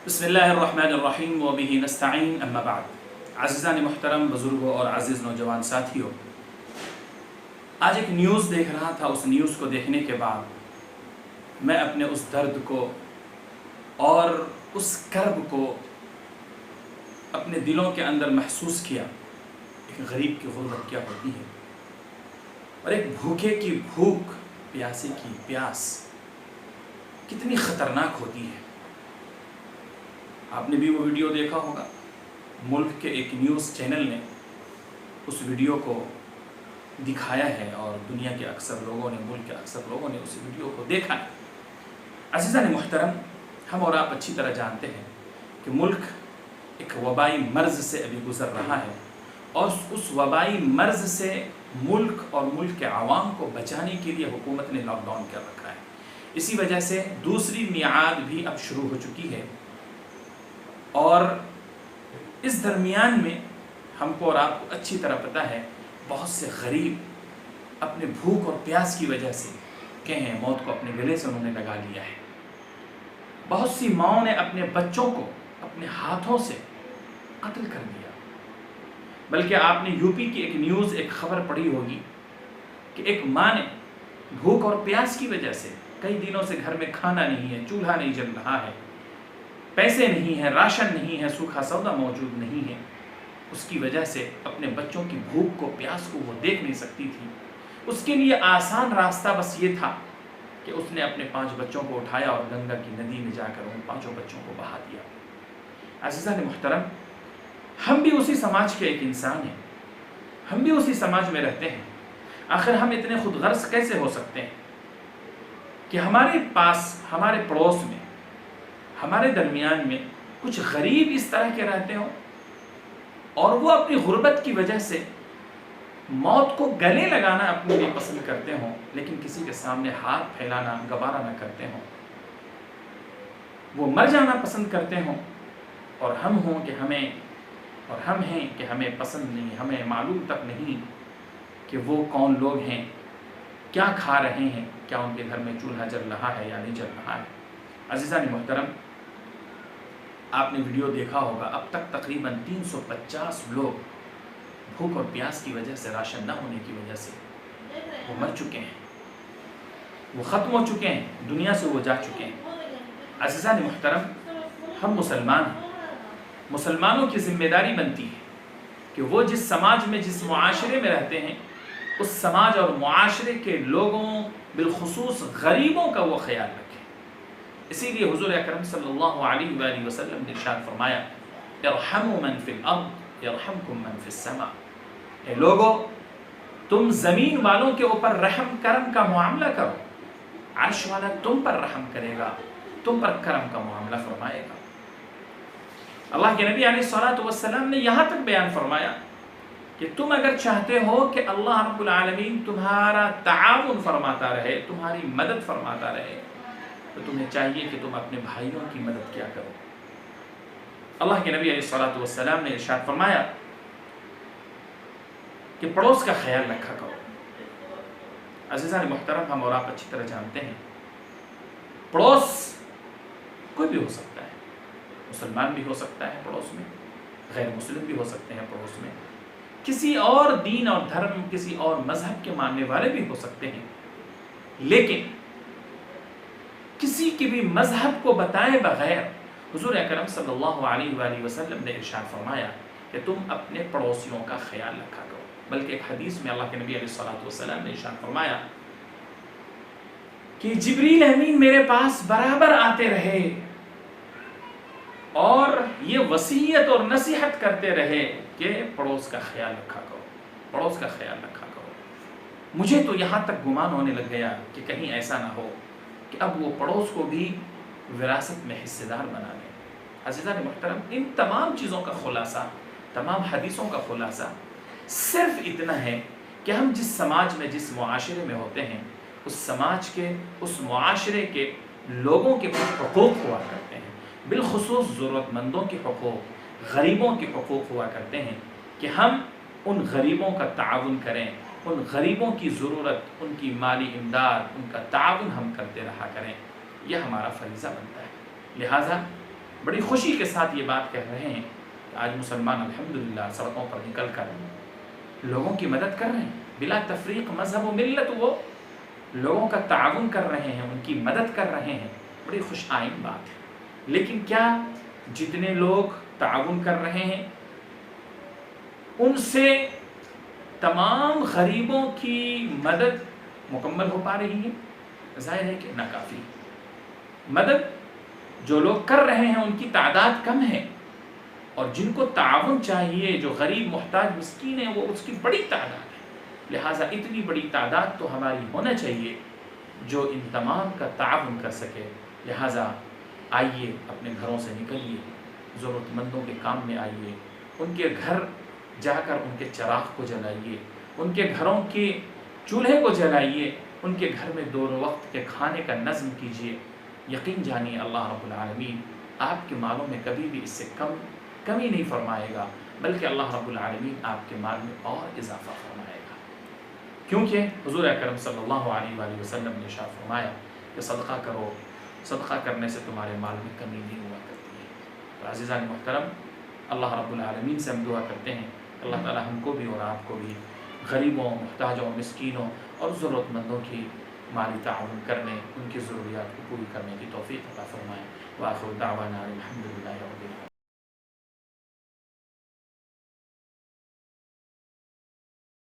بسم اللہ الرحمن الرحیم وبہ نستعین اما بعد۔ عزیزان محترم، بزرگوں اور عزیز نوجوان ساتھیوں، آج ایک نیوز دیکھ رہا تھا۔ اس نیوز کو دیکھنے کے بعد میں اپنے اس درد کو اور اس کرب کو اپنے دلوں کے اندر محسوس کیا۔ ایک غریب کی غربت کیا ہوتی ہے، اور ایک بھوکے کی بھوک، پیاسے کی پیاس کتنی خطرناک ہوتی ہے۔ آپ نے بھی وہ ویڈیو دیکھا ہوگا۔ ملک کے ایک نیوز چینل نے اس ویڈیو کو دکھایا ہے، اور دنیا کے اکثر لوگوں نے، ملک کے اکثر لوگوں نے اس ویڈیو کو دیکھا ہے۔ عزیزان محترم، ہم اور آپ اچھی طرح جانتے ہیں کہ ملک ایک وبائی مرض سے ابھی گزر رہا ہے، اور اس وبائی مرض سے ملک اور ملک کے عوام کو بچانے کے لیے حکومت نے لاک ڈاؤن کر رکھا ہے۔ اسی وجہ سے دوسری میعاد بھی اب شروع ہو چکی ہے، اور اس درمیان میں ہم کو اور آپ کو اچھی طرح پتہ ہے، بہت سے غریب اپنے بھوک اور پیاس کی وجہ سے کہیں موت کو اپنے گلے سے انہوں نے لگا لیا ہے۔ بہت سی ماؤں نے اپنے بچوں کو اپنے ہاتھوں سے قتل کر دیا۔ بلکہ آپ نے یو پی کی ایک نیوز، ایک خبر پڑھی ہوگی کہ ایک ماں نے بھوک اور پیاس کی وجہ سے کئی دنوں سے گھر میں کھانا نہیں ہے، چولہا نہیں جل رہا ہے، پیسے نہیں ہیں، راشن نہیں ہے، سوکھا سودا موجود نہیں ہے، اس کی وجہ سے اپنے بچوں کی بھوک کو، پیاس کو وہ دیکھ نہیں سکتی تھی۔ اس کے لیے آسان راستہ بس یہ تھا کہ اس نے اپنے 5 بچوں کو اٹھایا اور گنگا کی ندی میں جا کر ان 5 بچوں کو بہا دیا۔ عزیزان محترم، ہم بھی اسی سماج کے ایک انسان ہیں، ہم بھی اسی سماج میں رہتے ہیں۔ آخر ہم اتنے خود غرض کیسے ہو سکتے ہیں کہ ہمارے پاس، ہمارے پڑوس میں، ہمارے درمیان میں کچھ غریب اس طرح کے رہتے ہوں، اور وہ اپنی غربت کی وجہ سے موت کو گلے لگانا اپنے لیے پسند کرتے ہوں، لیکن کسی کے سامنے ہاتھ پھیلانا گوارا نہ کرتے ہوں، وہ مر جانا پسند کرتے ہوں، اور ہم ہیں کہ ہمیں پسند نہیں، ہمیں معلوم تک نہیں کہ وہ کون لوگ ہیں، کیا کھا رہے ہیں، کیا ان کے گھر میں چولہا جل رہا ہے یا نہیں جل رہا ہے۔ عزیزان محترم، آپ نے ویڈیو دیکھا ہوگا، اب تک تقریباً 350 لوگ بھوک اور پیاس کی وجہ سے، راشن نہ ہونے کی وجہ سے وہ مر چکے ہیں، وہ ختم ہو چکے ہیں، دنیا سے وہ جا چکے ہیں۔ عزیزان محترم، ہم مسلمان ہیں، مسلمانوں کی ذمہ داری بنتی ہے کہ وہ جس سماج میں، جس معاشرے میں رہتے ہیں، اس سماج اور معاشرے کے لوگوں، بالخصوص غریبوں کا وہ خیال رکھیں۔ اسی لیے حضور اکرم صلی اللہ علیہ وآلہ وسلم نے ارشاد فرمایا، ارحموا من فی الارض یرحمکم من فی السماء۔ اے لوگو، تم زمین والوں کے اوپر رحم کرم کا معاملہ کرو، عرش والا تم پر رحم کرے گا، تم پر کرم کا معاملہ فرمائے گا۔ اللہ کے نبی علیہ الصلوۃ والسلام نے یہاں تک بیان فرمایا کہ تم اگر چاہتے ہو کہ اللہ رب العالمین تمہارا تعاون فرماتا رہے، تمہاری مدد فرماتا رہے، تو تمہیں چاہیے کہ تم اپنے بھائیوں کی مدد کیا کرو۔ اللہ کے نبی علیہ الصلوۃ والسلام نے ارشاد فرمایا کہ پڑوس کا خیال رکھا کرو۔ عزیزان محترم، ہم اور آپ اچھی طرح جانتے ہیں، پڑوس کوئی بھی ہو سکتا ہے، مسلمان بھی ہو سکتا ہے پڑوس میں، غیر مسلم بھی ہو سکتے ہیں پڑوس میں، کسی اور دین اور دھرم، کسی اور مذہب کے ماننے والے بھی ہو سکتے ہیں، لیکن کسی کی بھی مذہب کو بتائے بغیر حضور اکرم صلی اللہ علیہ وآلہ وسلم نے ارشاد فرمایا کہ تم اپنے پڑوسیوں کا خیال رکھا کرو۔ بلکہ ایک حدیث میں اللہ کے نبی علیہ الصلوۃ والسلام نے ارشاد فرمایا کہ جبریل امین میرے پاس برابر آتے رہے اور یہ وصیت اور نصیحت کرتے رہے کہ پڑوس کا خیال رکھا کرو، پڑوس کا خیال رکھا کرو۔ مجھے تو یہاں تک گمان ہونے لگ گیا کہ کہیں ایسا نہ ہو کہ اب وہ پڑوس کو بھی وراثت میں حصے دار بنا لیں۔ عزیزان محترم، ان تمام چیزوں کا خلاصہ، تمام حدیثوں کا خلاصہ صرف اتنا ہے کہ ہم جس سماج میں، جس معاشرے میں ہوتے ہیں، اس سماج کے، اس معاشرے کے لوگوں کے کچھ حقوق ہوا کرتے ہیں، بالخصوص ضرورت مندوں کے حقوق، غریبوں کے حقوق ہوا کرتے ہیں، کہ ہم ان غریبوں کا تعاون کریں، ان غریبوں کی ضرورت، ان کی مالی امداد، ان کا تعاون ہم کرتے رہا کریں۔ یہ ہمارا فریضہ بنتا ہے۔ لہٰذا بڑی خوشی کے ساتھ یہ بات کہہ رہے ہیں کہ آج مسلمان الحمدللہ سڑکوں پر نکل کر لوگوں کی مدد کر رہے ہیں، بلا تفریق مذہب و ملت وہ لوگوں کا تعاون کر رہے ہیں، ان کی مدد کر رہے ہیں، بڑی خوش آئند بات ہے۔ لیکن کیا جتنے لوگ تعاون کر رہے ہیں ان سے تمام غریبوں کی مدد مکمل ہو پا رہی ہے؟ ظاہر ہے کہ ناکافی۔ مدد جو لوگ کر رہے ہیں ان کی تعداد کم ہے، اور جن کو تعاون چاہیے، جو غریب محتاج مسکین ہیں، وہ اس کی بڑی تعداد ہے۔ لہٰذا اتنی بڑی تعداد تو ہماری ہونا چاہیے جو ان تمام کا تعاون کر سکے۔ لہٰذا آئیے اپنے گھروں سے نکلیے، ضرورت مندوں کے کام میں آئیے، ان کے گھر جا کر ان کے چراغ کو جلائیے، ان کے گھروں کے چولہے کو جلائیے، ان کے گھر میں دو وقت کے کھانے کا نظم کیجیے۔ یقین جانیے اللہ رب العالمین آپ کے مالوں میں کبھی بھی اس سے کمی نہیں فرمائے گا، بلکہ اللہ رب العالمین آپ کے مال میں اور اضافہ فرمائے گا، کیونکہ حضور اکرم صلی اللہ علیہ وآلہ وسلم نے ارشاد فرمایا کہ صدقہ کرو، صدقہ کرنے سے تمہارے مال میں کمی نہیں ہوا کرتی ہے۔ تو عزیزان محترم، اللہ رب العالمین سے ہم دعا کرتے ہیں اللہ تعالی ہم کو بھی اور آپ کو بھی غریبوں، محتاجوں، مسکینوں اور ضرورت مندوں کی مالی تعاون کرنے، ان کی ضروریات کو پوری کرنے کی توفیق عطا فرمائے۔ وآخر دعوانا الحمدللہ رب العالمین۔